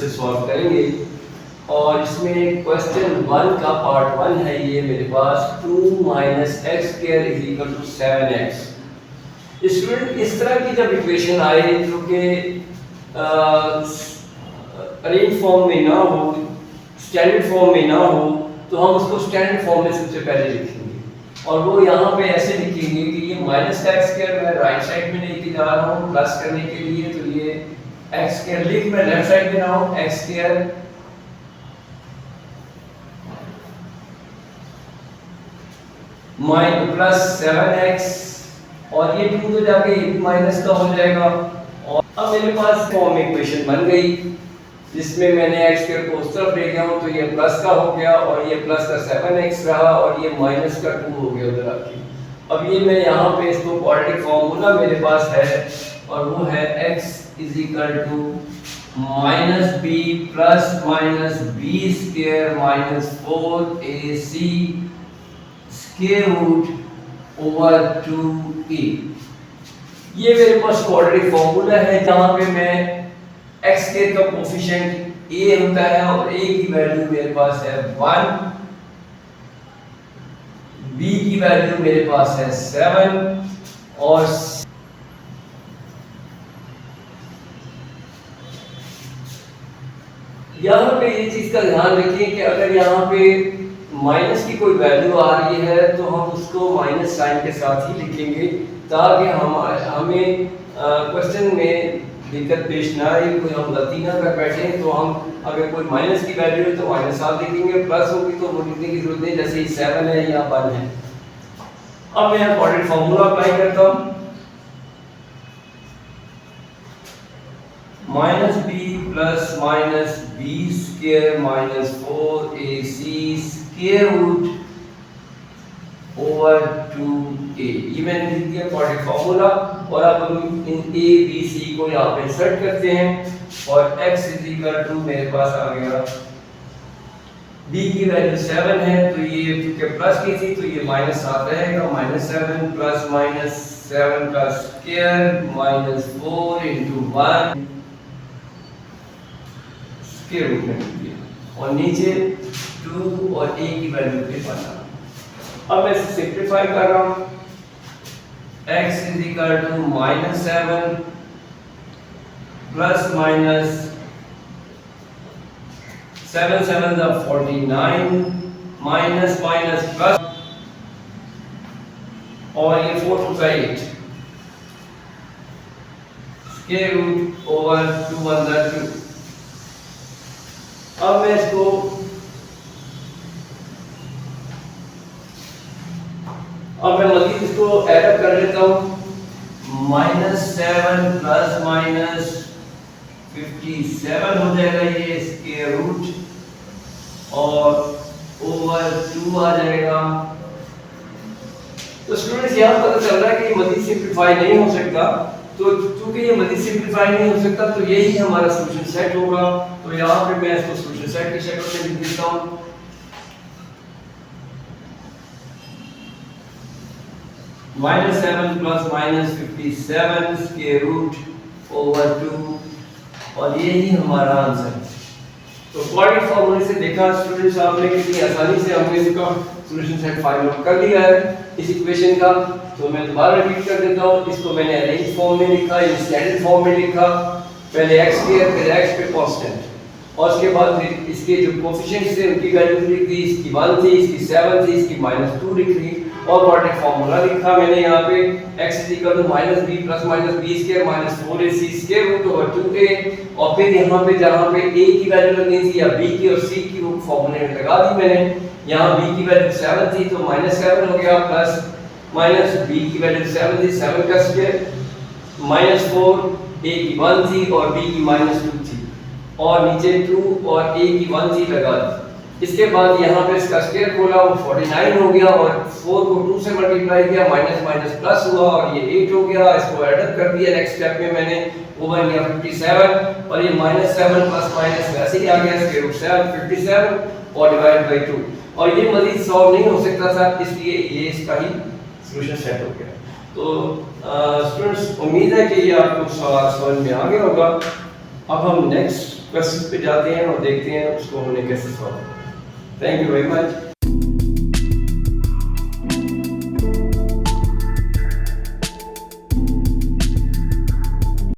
से सॉल्व करेंगे। और इसमें क्वेश्चन 1 का पार्ट 1 है ये मेरे पास 2 minus x square is equal to 7x। Student इस तरह की जब इक्वेशन आए जो कि अरेंज फॉर्म में ना हो, स्टैंडर्ड फॉर्म में ना हो, तो हम उसको स्टैंडर्ड फॉर्म में सबसे पहले लिखेंगे। और वो यहाँ पे ऐसे लिखेंगे कि ये माइनस का एक्स स्क्वायर मैं राइट साइड में लेके जा रहा हूँ प्लस करने के लिए, तो ये एक्स स्क्वायर लिख मैं लेफ्ट साइड में रहा हूँ, x square minus plus 7x और ये 2 तो जाके माइनस का हो जाएगा। और अब मेरे पास फॉर्म इक्वेशन बन गई जिसमें मैंने x स्क्वायर को उस तरफ ले गया हूं, तो ये प्लस का हो गया और ये प्लस का 7x रहा और ये माइनस का 2 हो गया उधर आके। अब ये मैं यहाँ पे इसको क्वाड्रेटिक फॉर्मूला मेरे पास है और वो है x is equal to minus b plus minus b square minus 4ac square root over 2a। ये मेरे पास क्वाड्रेटिक फॉर्मूला है जहाँ पे मैं x स्क्वायर का कोफिशिएंट a होता है और a की वैल्यू मेरे पास है 1, b की वैल्यू मेरे पास है 7 और यहाँ पे ये चीज का ध्यान रखिए कि अगर यहाँ पे माइनस की कोई वैल्यू आ रही है तो हम उसको माइनस साइन के साथ ही लिखेंगे ताकि हमें क्वेश्चन में दिक्कत पेश ना आए, कोई हम गलती ना कर बैठे। तो हम अगर कोई माइनस की वैल्यू है तो माइनस साथ लिखेंगे, प्लस होगी तो वो लिखने की जरूरत नहीं, जैसे 7 है या 1 है। अब मैं क्वाड्रेटिक फॉर्मूला अप्लाई करता हूँ, minus b plus minus b square minus 4ac square root over 2a। ये मैंने लिख दिया क्वाड्रेटिक फॉर्मूला। और अब हम इन a b c को यहाँ पे इंसर्ट करते हैं और x इज इक्वल टू मेरे पास आ गया b की वैल्यू 7 है, तो ये क्योंकि प्लस की थी तो ये माइनस साथ रहेगा, माइनस 7 प्लस माइनस 7 का square minus 4 into 1 square root में लिखिए और नीचे 2 और a की वैल्यू पे पाना। अब मैं इसे सिंपलीफाई कर रहा हूं, x is equal to minus 7 plus minus 7 7 49 minus minus plus और ये 4 2 का 8 स्क्वायर रूट ओवर 2 1 2। अब मैं इसको मजीद इसको ऐड कर लेता हूं, माइनस 7 प्लस माइनस 57 हो जाएगा ये स्क्वायर रूट और ओवर 2 आ जाएगा। तो स्टूडेंट्स यहाँ पता चल रहा है कि मजीद सिंप्लीफाई नहीं हो सकता, तो चूंकि ये मजीद सिंप्लीफाई नहीं हो सकता तो यही हमारा सॉल्यूशन सेट होगा। तो यहाँ पे मैं इसको सॉल्यूशन सेट की शक्ल में लिख देता हूँ, minus 7 plus minus 57 square root over 2 और यही हमारा आंसर है। तो क्वाड्रेटिक फॉर्मूले से देखा स्टूडेंट्स आपने कितनी आसानी से हमने इसका सॉल्यूशन सेट फाइंड आउट कर लिया है इस इक्वेशन का। तो मैं दोबारा रिपीट कर देता हूँ, इसको मैंने अरेंज फॉर्म में लिखा, स्टैंडर्ड फॉर्म में लिखा, पहले x स्क्वायर फिर x पे कांस्टेंट और उसके बाद फिर इसके जो कोफिशिएंट्स थे उनकी वैल्यू लिख दी, इसकी 1 थी, इसकी 7 थी, इसकी -2 लिख दी और क्वाड्रेटिक फॉर्मूला लिखा मैंने यहाँ पे x is equal to minus b plus minus b square minus 4ac square root over 2a। और फिर यहाँ पे जहाँ पे a की वैल्यू लगनी थी या b की और c की वो फॉर्मूले में लगा दी मैंने। यहाँ b की वैल्यू 7 थी तो -7 हो गया प्लस माइनस b की वैल्यू 7 थी, 7 का स्क्वायर -4, a की 1 थी और b की -2 थी और नीचे 2 और a की 1 थी लगा दी। इसके बाद यहाँ पे इसका स्क्वायर खोला वो 49 हो गया और 4 को 2 से मल्टीप्लाई किया, माइनस माइनस प्लस हुआ और ये 8 हो गया। इसको ऐड कर दिया नेक्स्ट स्टेप में मैंने, वो बन गया 57 और ये -7 प्लस माइनस वैसे ही आ गया स्क्वायर रूट 57 और डिवाइड बाय 2 और ये मजीद सॉल्व नहीं हो सकता था, इसलिए ये इसका ही सॉल्यूशन सेट हो गया। तो स्टूडेंट्स उम्मीद है कि ये आपको सवाल समझ में आ गया होगा। अब हम नेक्स्ट क्वेश्चन पे जाते हैं और देखते हैं उसको हमने कैसे solve. Thank you very much.